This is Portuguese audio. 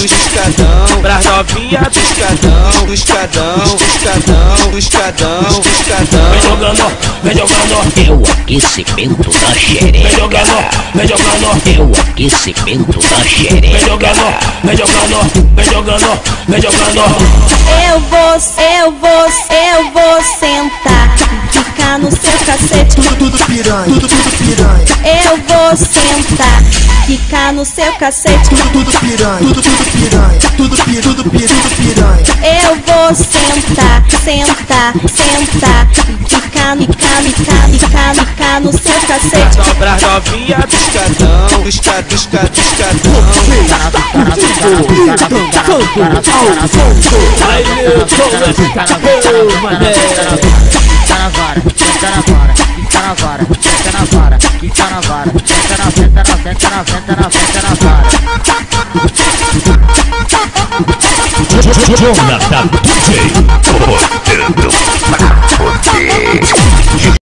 Escadão, pras novinha do escadão, escadão. Vem jogando, é o aquecimento da xereca. vem jogando, É o aquecimento da xereca. vem jogando. Eu vou sentar, ficar no seu cacete. Tudo piranha. Eu vou sentar, ficar no seu cacete. Tudo piranha. Tudo piranha. Eu vou sentar, ficar no seu cacete. Pras novinha do escadão, escadão. Aí eu tô mané. Fica na vara, fica na vara, fica na vara, fica na vara, fica na vara, fica na vara. Jonathan DJ, botando